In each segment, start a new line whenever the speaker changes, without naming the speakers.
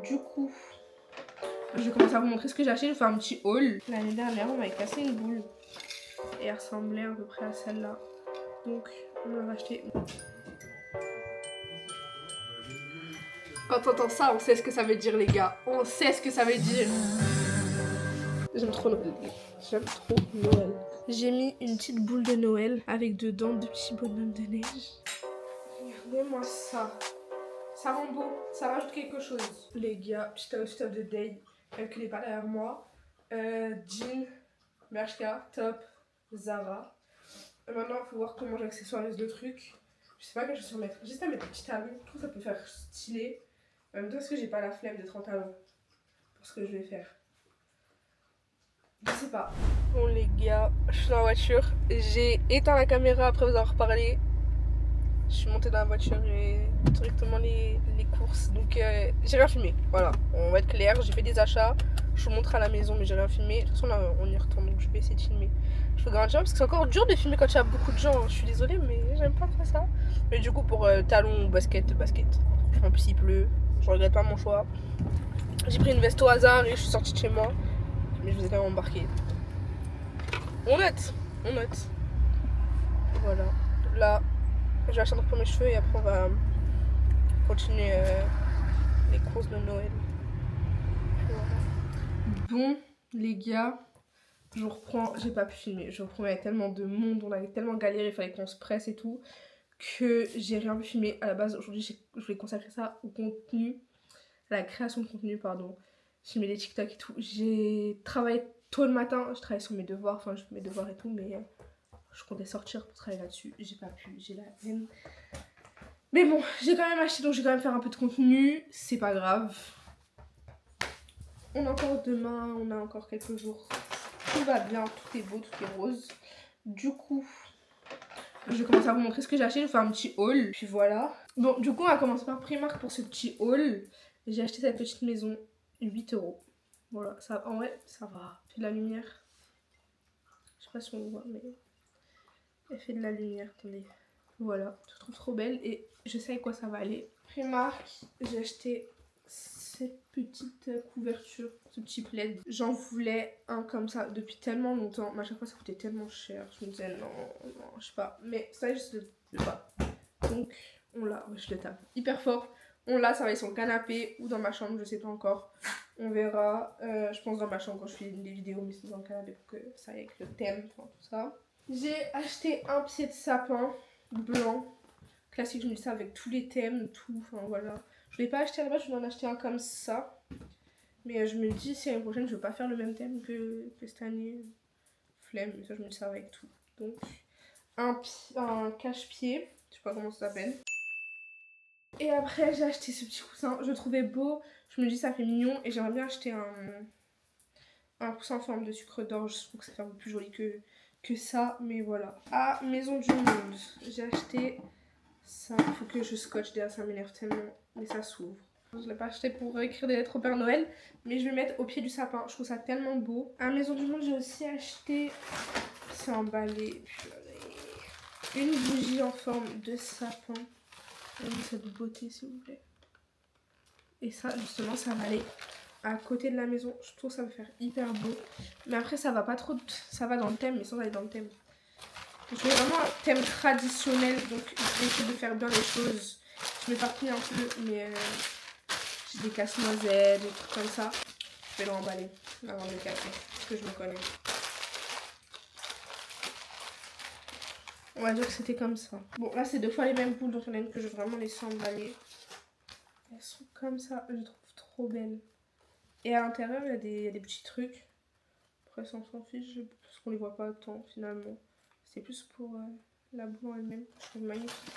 Du coup, je vais commencer à vous montrer ce que j'ai acheté. Je vais faire un petit haul. L'année dernière, on m'avait cassé une boule. Et elle ressemblait à peu près à celle-là. Donc, on l'a racheté. Quand on entend ça, on sait ce que ça veut dire, les gars. On sait ce que ça veut dire. J'aime trop Noël. J'aime trop Noël. J'ai mis une petite boule de Noël avec dedans deux petits bonhommes de neige. Regardez-moi ça. Ça rend beau, ça rajoute quelque chose. Les gars, petit outfit of the day, qui n'est pas derrière moi. Jean, Bershka, top, Zara. Maintenant, il faut voir comment j'accessoirise le truc. Je sais pas quelle chaussure mettre. Juste à mettre des petits talons, je trouve que ça peut faire stylé. En même temps, est-ce que j'ai pas la flemme d'être en talons pour ce que je vais faire? Je sais pas. Bon les gars, je suis dans la voiture. J'ai éteint la caméra après vous avoir parlé. Je suis montée dans la voiture et directement les courses. Donc j'ai rien filmé. Voilà, on va être clair. J'ai fait des achats. Je vous montre à la maison, mais j'ai rien filmé. De toute façon, là, on y retourne, donc je vais essayer de filmer. Je fais grand job parce que c'est encore dur de filmer quand il y a beaucoup de gens. Je suis désolée, mais j'aime pas trop ça. Mais du coup, pour talons ou basket. En plus, il pleut. Je regrette pas mon choix. J'ai pris une veste au hasard et je suis sortie de chez moi. Mais je vous ai quand même embarqué. On note. Voilà. Là, je vais attendre pour mes cheveux et après on va continuer les courses de Noël. Voilà. Bon, les gars, je reprends. J'ai pas pu filmer. Je reprends. Il y avait tellement de monde, on avait tellement galéré, il fallait qu'on se presse et tout, que j'ai rien pu filmer. À la base, aujourd'hui, je voulais consacrer ça au contenu, à la création de contenu, pardon. Filmer les TikTok et tout. J'ai travaillé tôt le matin, je travaillais sur mes devoirs, enfin, je fais mes devoirs et tout, mais je comptais sortir pour travailler là-dessus. J'ai pas pu, j'ai la haine. Mais bon, j'ai quand même acheté, donc je vais quand même faire un peu de contenu. C'est pas grave. On a encore demain, on a encore quelques jours. Tout va bien, tout est beau, tout est rose. Du coup, je vais commencer à vous montrer ce que j'ai acheté. Je vais faire un petit haul. Puis voilà. Bon, du coup, on va commencer par Primark pour ce petit haul. J'ai acheté cette petite maison, 8 €. Voilà, ça, en vrai, ça va. Elle fait de la lumière. Je sais pas si on voit, mais elle fait de la lumière. Attendez. Voilà, je trouve trop belle et je sais à quoi ça va aller. Primark, j'ai acheté cette petite couverture, ce petit plaid. J'en voulais un comme ça depuis tellement longtemps, mais à chaque fois ça coûtait tellement cher. Je me disais non, je sais pas. Mais ça, je le pas. Donc on l'a, ouais, je le tape hyper fort. On l'a, ça va aller sur le canapé ou dans ma chambre, je sais pas encore. On verra. Je pense dans ma chambre quand je fais des vidéos, mais c'est dans le canapé pour que ça aille avec le thème, enfin tout ça. J'ai acheté un pied de sapin blanc classique, je me dis ça avec tous les thèmes, tout, enfin voilà. Je l'ai pas acheté à la base, je voulais en acheter un comme ça. Mais je me dis, si l'année prochaine, je veux pas faire le même thème que cette année. Flemme, mais ça, je me dis ça avec tout. Donc, un cache-pied, je sais pas comment ça s'appelle. Et après, j'ai acheté ce petit coussin, je le trouvais beau. Je me dis, ça fait mignon. Et j'aimerais bien acheter un coussin en forme de sucre d'orge. Je trouve que ça fait un peu plus joli que ça. Mais voilà. À Maison du Monde, j'ai acheté ça. Il faut que je scotche derrière, ça m'énerve tellement. Mais ça s'ouvre. Je ne l'ai pas acheté pour écrire des lettres au Père Noël. Mais je vais le mettre au pied du sapin. Je trouve ça tellement beau. À Maison du Monde, j'ai aussi acheté. C'est emballé. Une bougie en forme de sapin. Regardez cette beauté, s'il vous plaît. Et ça, justement, ça va aller à côté de la maison. Je trouve que ça va faire hyper beau. Mais après, ça va pas trop. Ça va dans le thème, mais sans aller dans le thème. Je fais vraiment un thème traditionnel. Donc, je vais essayer de faire bien les choses. Je m'éparpille un peu, mais j'ai des casse-noisettes, des trucs comme ça. Je vais le remballer avant de le casser. Parce que je me connais. On va dire que c'était comme ça. Bon, là, c'est 2 fois les mêmes boules. Donc, il y en a une que je vais vraiment laisser emballer. Elles sont comme ça. Je les trouve trop belles. Et à l'intérieur, il y a des petits trucs. Après, ça, on s'en fiche. Parce qu'on les voit pas tant, finalement. C'est plus pour la boule en elle-même. Je trouve magnifique.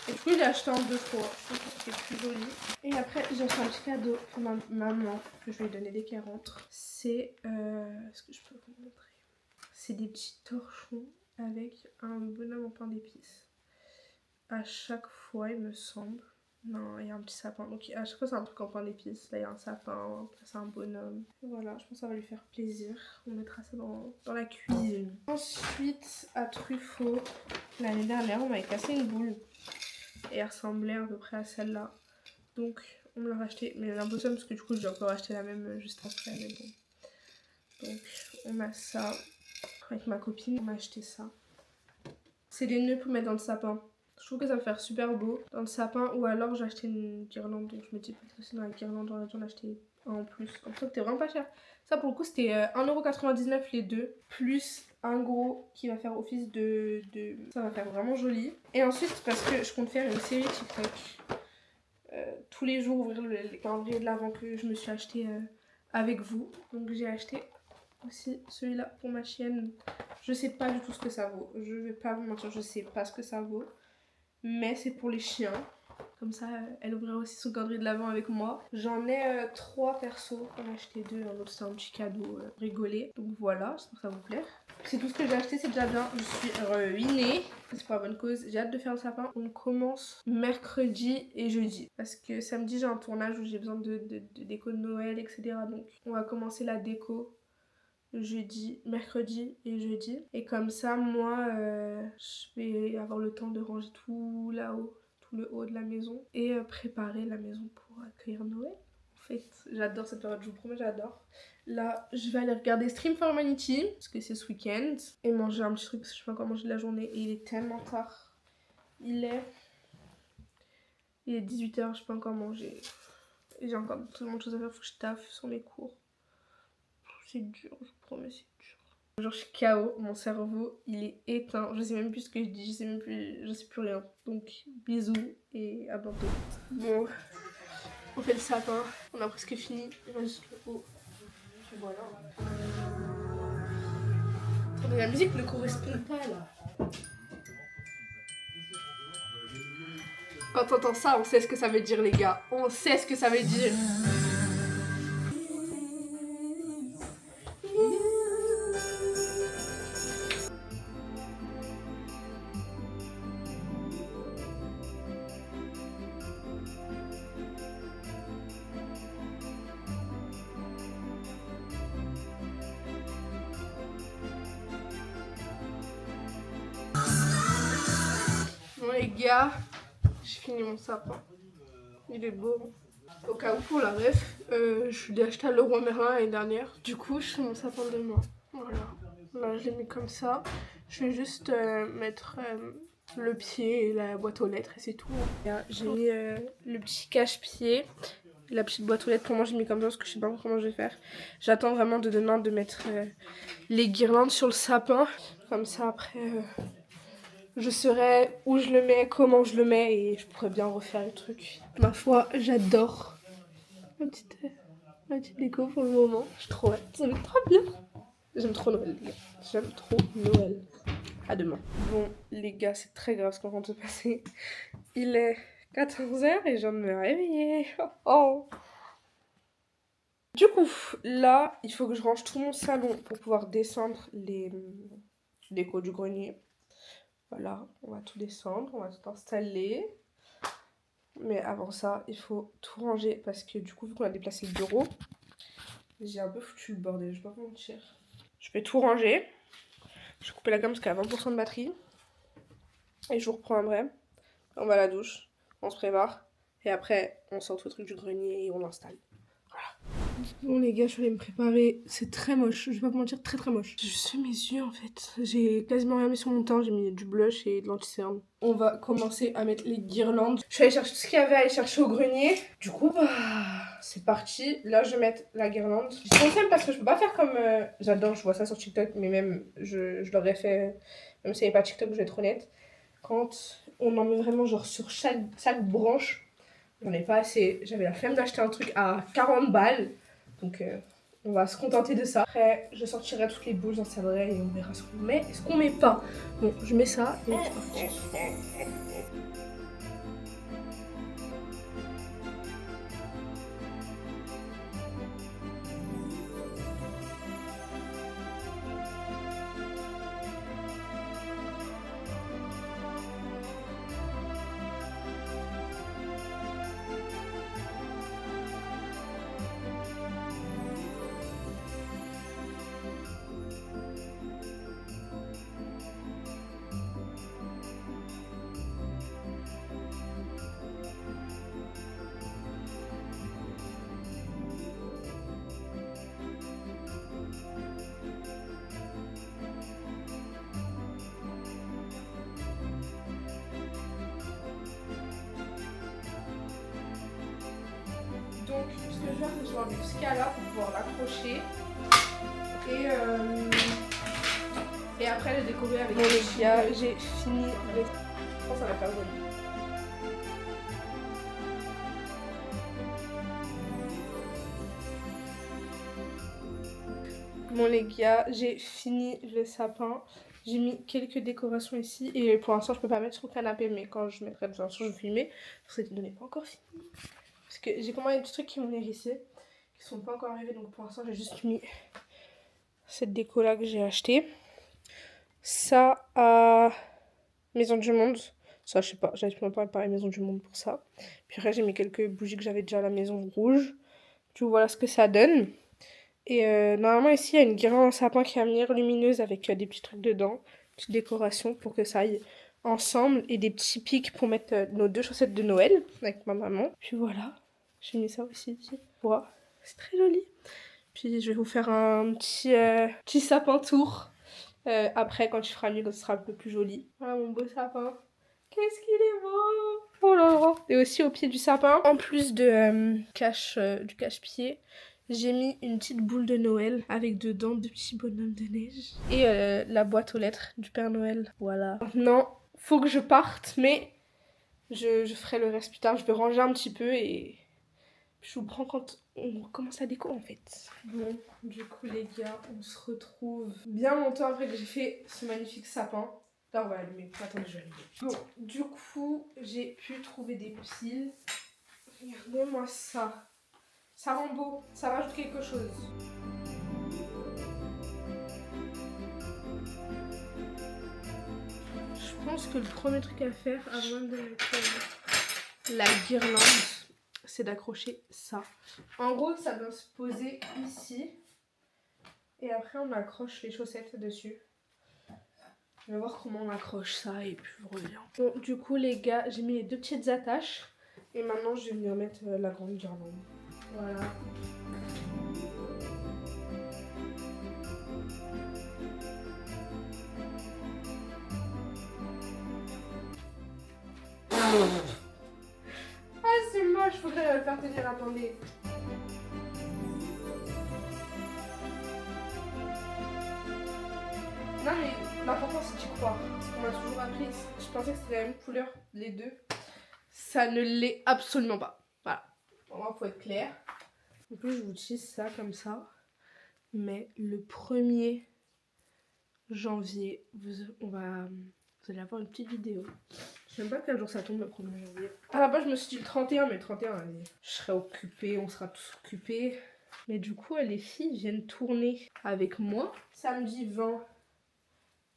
Et du coup, j'ai acheté en 2 fois. Je trouve que c'est plus joli. Et après, j'ai acheté un petit cadeau pour ma maman. Que je vais lui donner dès qu'elle rentre. C'est... Est-ce que je peux vous montrer? C'est des petits torchons avec un bonhomme en pain d'épices. À chaque fois, il me semble. Non, il y a un petit sapin. Donc à chaque fois, c'est un truc en pain d'épices. Là, il y a un sapin, là, c'est un bonhomme. Voilà, je pense que ça va lui faire plaisir. On mettra ça dans la cuisine. Ensuite, à Truffaut, l'année dernière, on m'avait cassé une boule. Et elle ressemblait à peu près à celle-là. Donc, on me l'a racheté. Mais l'impossible parce que du coup, je dois encore acheter la même juste après. Mais bon. Donc, on a ça. Avec ma copine, on m'a acheté ça. C'est des nœuds pour mettre dans le sapin. Je trouve que ça va faire super beau dans le sapin. Ou alors, j'ai acheté une guirlande. Donc, je me dis peut-être aussi dans la guirlande, j'aurais dû en acheter un en plus. En fait, c'était vraiment pas cher. Ça, pour le coup, c'était 1,99€ les deux. Plus un gros qui va faire office de... Ça va faire vraiment joli. Et ensuite, parce que je compte faire une série TikTok. Tous les jours, ouvrir les calendriers de l'avant que je me suis acheté avec vous. Donc, j'ai acheté aussi celui-là pour ma chienne. Je sais pas du tout ce que ça vaut. Je vais pas vous mentir, je sais pas ce que ça vaut. Mais c'est pour les chiens. Comme ça, elle ouvrira aussi son calendrier de l'avant avec moi. J'en ai 3 persos. On a acheté 2. Un autre, c'est un petit cadeau rigolé. Donc voilà, j'espère que ça vous plaît. C'est tout ce que j'ai acheté, c'est déjà bien. Je suis ruinée. C'est pour la bonne cause. J'ai hâte de faire le sapin. On commence mercredi et jeudi. Parce que samedi, j'ai un tournage où j'ai besoin de déco de Noël, etc. Donc on va commencer la déco jeudi, mercredi et jeudi. Et comme ça, moi, je vais avoir le temps de ranger tout là-haut, tout le haut de la maison et préparer la maison pour accueillir Noël. En fait, j'adore cette période, je vous promets, j'adore. Là, je vais aller regarder Stream for Humanity parce que c'est ce week-end et manger un petit truc parce que je sais pas encore manger de la journée et il est tellement tard. Il est 18h, je peux encore manger. Et j'ai encore tellement de choses à faire, faut que je taffe sur mes cours. C'est dur, je vous promets, c'est dur. Genre je suis KO, mon cerveau il est éteint, je sais même plus ce que je dis, je sais plus rien. Donc bisous et à bientôt. Bon, on fait le sapin, on a presque fini, il reste juste le haut. Et voilà. Attendez, la musique ne correspond pas là. Quand on entend ça, on sait ce que ça veut dire les gars, on sait ce que ça veut dire. Bon les gars, j'ai fini mon sapin. Il est beau. Au cas où pour la ref, je l'ai acheté à Leroy Merlin l'année dernière. Du coup, je fais mon sapin demain. Voilà. Là, je l'ai mis comme ça. Je vais juste mettre le pied et la boîte aux lettres et c'est tout. J'ai mis le petit cache-pied. La petite boîte aux lettres, pour moi, j'ai mis comme ça parce que je sais pas comment je vais faire. J'attends vraiment de demain de mettre les guirlandes sur le sapin. Comme ça, après... je saurais où je le mets, comment je le mets et je pourrais bien refaire le truc. Ma foi, j'adore. Ma petite déco pour le moment. Je suis trop hâte. Ça va être trop bien. J'aime trop Noël, les gars. J'aime trop Noël. À demain. Bon, les gars, c'est très grave ce qu'on vient de se passer. Il est 14h et je viens de me réveiller. Oh. Du coup, là, il faut que je range tout mon salon pour pouvoir descendre les décos du grenier. Voilà, on va tout descendre, on va tout installer. Mais avant ça, il faut tout ranger parce que du coup, vu qu'on a déplacé le bureau, j'ai un peu foutu le bordel, je vais pas vous mentir. Je vais tout ranger. Je vais couper la gomme parce qu'elle a 20% de batterie. Et je vous reprends après. On va à la douche, on se prépare. Et après, on sort tout le truc du grenier et on l'installe. Bon les gars, je suis allée me préparer, c'est très moche, je vais pas vous mentir, très très moche. J'ai juste fait mes yeux en fait, j'ai quasiment rien mis sur mon teint, j'ai mis du blush et de l'anti-cerne. On va commencer à mettre les guirlandes. Je suis allée chercher tout ce qu'il y avait à aller chercher au grenier. Du coup, bah, c'est parti. Là, je vais mettre la guirlande. Je pense même parce que je peux pas faire comme... J'adore, je vois ça sur TikTok, mais même, je l'aurais fait, même si il n'y avait pas TikTok, je vais être honnête. Quand on en met vraiment genre sur chaque branche, j'en ai pas assez. J'avais la flemme d'acheter un truc à 40 balles. Donc on va se contenter de ça. Après je sortirai toutes les boules, j'installerai et on verra ce qu'on met et ce qu'on met pas. Bon, je mets ça et c'est parti. je vais faire, c'est que je vais enlever tout ce qu'il y a là pour pouvoir l'accrocher. Et après le décorer avec les gars, j'ai fini. Je pense que ça va faire joli. Bon les gars, j'ai fini le sapin. J'ai mis quelques décorations ici et pour l'instant je peux pas mettre sur le canapé, mais quand je mettrai bien sûr je vais filmer. Cette vidéo n'est pas encore finie. Parce que j'ai commandé des trucs qui vont venir ici, qui sont pas encore arrivés, donc pour l'instant j'ai juste mis cette déco là que j'ai acheté. Ça à Maison du Monde. Ça je sais pas, j'avais même pas préparé Maison du Monde pour ça. Puis après j'ai mis quelques bougies que j'avais déjà à la maison rouge. Du coup voilà ce que ça donne. Et normalement ici il y a une guirlande en sapin qui va venir lumineuse avec des petits trucs dedans, petite décoration pour que ça aille ensemble et des petits pics pour mettre nos 2 chaussettes de Noël avec ma maman. Puis voilà, j'ai mis ça aussi ici. Wow, c'est très joli. Puis je vais vous faire un petit sapin tour après quand il fera nuit, quand ce sera un peu plus joli. Voilà mon beau sapin. Qu'est-ce qu'il est beau! Oh là là! Et aussi au pied du sapin, en plus de du cache-pied, j'ai mis une petite boule de Noël avec dedans 2 petits bonhommes de neige. Et la boîte aux lettres du Père Noël. Voilà. Maintenant, faut que je parte, mais je ferai le reste plus tard. Je vais ranger un petit peu et je vous prends quand on commence la déco en fait. Bon, du coup les gars, on se retrouve bien longtemps après que j'ai fait ce magnifique sapin. Là on va allumer. Attendez, je vais allumer. Bon, du coup, j'ai pu trouver des piles. Regardez-moi ça. Ça rend beau, ça rajoute quelque chose. Je pense que le premier truc à faire avant de mettre la guirlande, c'est d'accrocher ça. En gros, ça doit se poser ici. Et après, on accroche les chaussettes dessus. Je vais voir comment on accroche ça et puis je reviens. Bon, du coup, les gars, j'ai mis les 2 petites attaches. Et maintenant, je vais venir mettre la grande guirlande. Voilà. Ah, c'est moche, faudrait le faire tenir, attendez. Non, mais l'important c'est d'y croire. On m'a toujours appris, je pensais que c'était la même couleur, les deux. Ça ne l'est absolument pas. Voilà. Vraiment, faut être clair. En plus, je vous utilise ça comme ça. Mais le 1er janvier, vous allez avoir une petite vidéo. Je sais même pas quel jour ça tombe le 1er janvier. À la base, je me suis dit le 31, mais le 31, allez, je serai occupée, on sera tous occupés. Mais du coup, les filles viennent tourner avec moi. Samedi 20,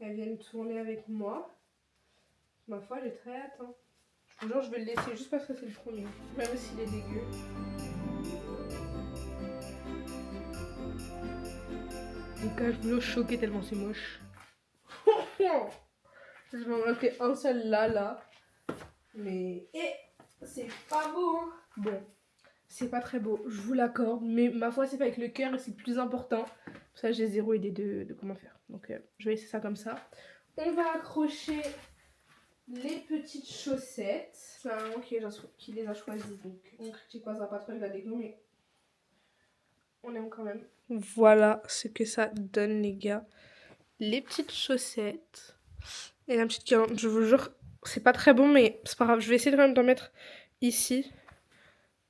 elles viennent tourner avec moi. Ma foi, j'ai très hâte. Hein. Je vous jure, je vais le laisser juste parce que c'est le 1er. Même s'il est dégueu. Donc là, je vous jure, choquée tellement c'est moche. Je vais en manquer un seul là. Mais c'est pas beau. Hein. Bon, c'est pas très beau, je vous l'accorde. Mais ma foi, c'est fait avec le cœur et c'est le plus important. Pour ça, j'ai zéro idée de comment faire. Donc, je vais laisser ça comme ça. On va accrocher les petites chaussettes. C'est un maman qui les a choisies. Donc, on critique pas, ça va pas trop avec la déco, mais on aime quand même. Voilà ce que ça donne, les gars. Les petites chaussettes. Et la petite guirlande, je vous jure, c'est pas très bon, mais c'est pas grave. Je vais essayer quand même d'en mettre ici.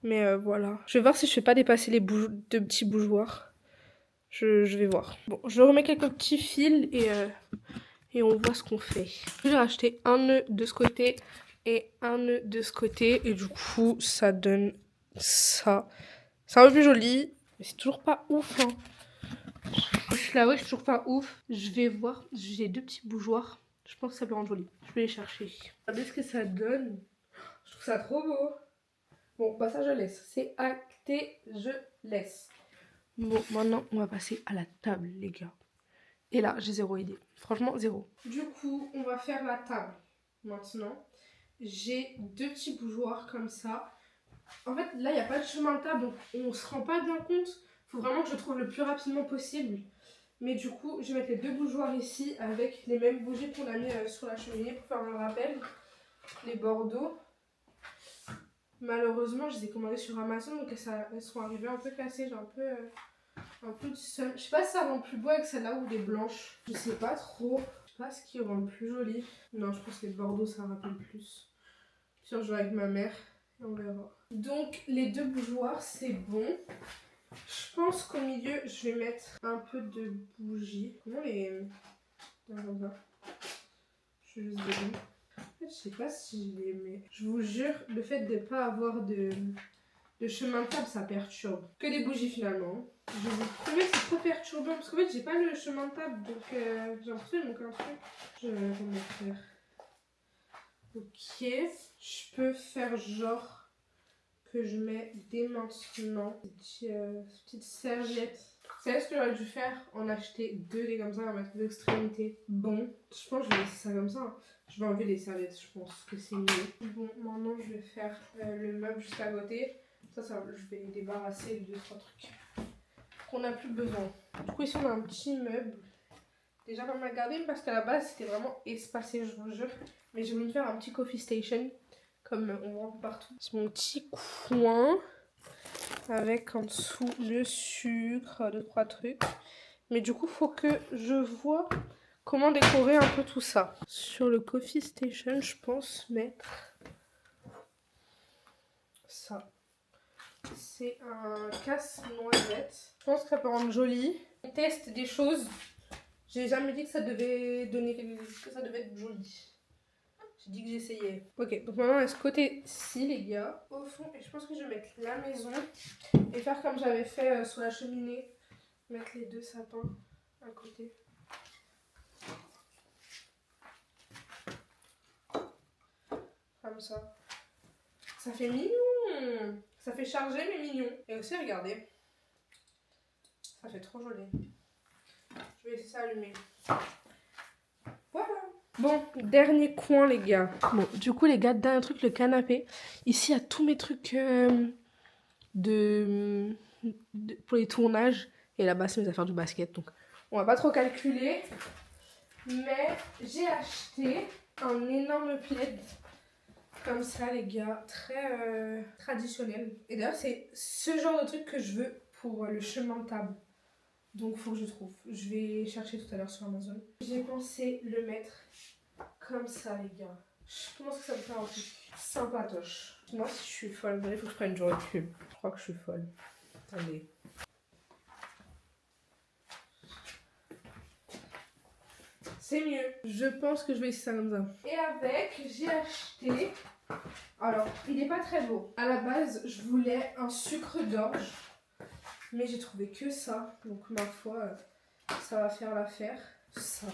Mais voilà. Je vais voir si je fais pas dépasser les deux petits bougeoirs. Je vais voir. Bon, je remets quelques petits fils et on voit ce qu'on fait. J'ai racheté un nœud de ce côté et un nœud de ce côté. Et du coup, ça donne ça. C'est un peu plus joli, mais c'est toujours pas ouf. Hein. Je l'avoue, c'est toujours pas ouf. Je vais voir. J'ai 2 petits bougeoirs. Je pense que ça peut rendre joli. Je vais les chercher. Regardez ce que ça donne. Je trouve ça trop beau. Bon, bah ça je laisse. C'est acté, je laisse. Bon, maintenant on va passer à la table, les gars. Et là, j'ai zéro idée. Franchement, zéro. Du coup, on va faire la table. Maintenant, j'ai 2 petits bougeoirs comme ça. En fait, là, il n'y a pas de chemin de table, donc on se rend pas bien compte. Faut vraiment que je trouve le plus rapidement possible. Mais du coup, je vais mettre les 2 bougeoirs ici avec les mêmes bougies qu'on a mis sur la cheminée pour faire un rappel. Les bordeaux. Malheureusement, je les ai commandées sur Amazon, donc elles sont arrivées un peu cassées. J'ai un peu de seum. Je sais pas si ça rend plus beau avec celle-là ou des blanches. Je sais pas trop. Je sais pas ce qui rend le plus joli. Non, je pense que les bordeaux, ça rappelle plus. Puis on joue avec ma mère et on verra. Donc, les deux bougeoirs, c'est bon. Je pense qu'au milieu, je vais mettre un peu de bougie. Comment les... Comme ça. Je vais juste donner. En fait, je sais pas si je les mets. Je vous jure, le fait de ne pas avoir de chemin de table, ça perturbe. Que des bougies finalement. Je vous promets que c'est trop perturbant. Parce qu'en fait, j'ai pas le chemin de table. Donc, j'ai l'impression qu'il manque un truc. Je vais remettre. Ok. Je peux faire genre que je mets dès maintenant. Petite serviette. Vous savez ce que j'aurais dû faire? En acheter 2 des comme ça, en mettre 2 extrémités. Bon, je pense que je vais laisser ça comme ça. Hein. Je vais enlever les serviettes, je pense que c'est mieux. Bon, maintenant je vais faire le meuble juste à côté. Ça, je vais débarrasser de 2-3 trucs qu'on n'a plus besoin. Du coup, ici on a un petit meuble. Déjà dans ma garde-robe parce qu'à la base c'était vraiment espacé, je vous jure. Mais j'ai voulu faire un petit coffee station. Comme on voit un peu partout. C'est mon petit coin. Avec en dessous le sucre, 2-3 trucs. Mais du coup, faut que je vois comment décorer un peu tout ça. Sur le coffee station, je pense mettre ça. C'est un casse-noisette. Je pense que ça peut rendre joli. On teste des choses. J'ai jamais dit que ça devait donner que ça devait être joli. J'ai dit que j'essayais. Ok, donc maintenant on a ce côté-ci, les gars. Au fond, et je pense que je vais mettre la maison et faire comme j'avais fait sur la cheminée. Mettre les 2 sapins à côté. Comme ça. Ça fait mignon. Ça fait chargé mais mignon. Et aussi, regardez. Ça fait trop joli. Je vais laisser ça allumer. Voilà. Bon, dernier coin les gars. Bon, du coup les gars, dernier truc, le canapé. Ici, il y a tous mes trucs pour les tournages. Et là-bas, c'est mes affaires du basket. Donc, on va pas trop calculer. Mais j'ai acheté un énorme plaid. Comme ça les gars, très traditionnel. Et d'ailleurs, c'est ce genre de truc que je veux pour le chemin de table. Donc, faut que je trouve. Je vais chercher tout à l'heure sur Amazon. J'ai pensé le mettre comme ça, les gars. Je pense que ça me fait un truc sympatoche. Moi, si je suis folle, il faut que je prenne du recul. Je crois que je suis folle. Attendez. C'est mieux. Je pense que je vais essayer ça comme ça. Et avec, j'ai acheté... Alors, il n'est pas très beau. À la base, je voulais un sucre d'orge. Mais j'ai trouvé que ça. Donc, ma foi, ça va faire l'affaire. Ça.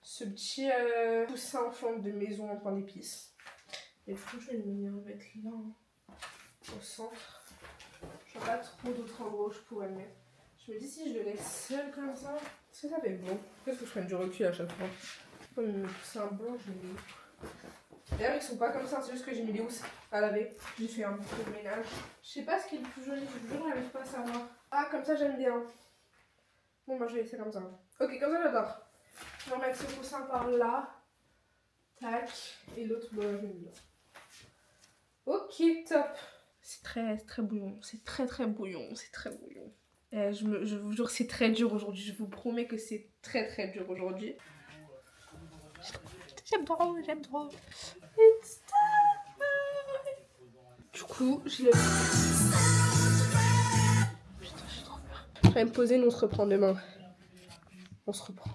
Ce petit coussin en forme de maison en pain d'épices. Et du coup, je vais le mettre là, au centre. Je vois pas trop d'autres endroits où je pourrais le mettre. Je me dis si je le laisse seul comme ça, est-ce que ça fait bon? Peut-être que je prenne du recul à chaque fois. Comme mes coussins blancs, je les mets où? D'ailleurs, ils sont pas comme ça, c'est juste que j'ai mis les housses à laver. J'ai fait un peu de ménage. Je sais pas ce qui est le plus joli, je n'arrive pas à savoir. Ah, comme ça, j'aime bien. Bon, bah, je vais laisser comme ça. Ok, comme ça, j'adore. Je vais remettre ce coussin par là. Tac. Et l'autre, bah, je vais le mettre. Ok, top. C'est très bouillon. C'est très bouillon. C'est très bouillon. Je vous jure, c'est très dur aujourd'hui. Je vous promets que c'est très dur aujourd'hui. J'aime trop. It's time. Du coup, je le... Putain, j'ai trop peur. Je vais me poser, nous on se reprend demain. On se reprend.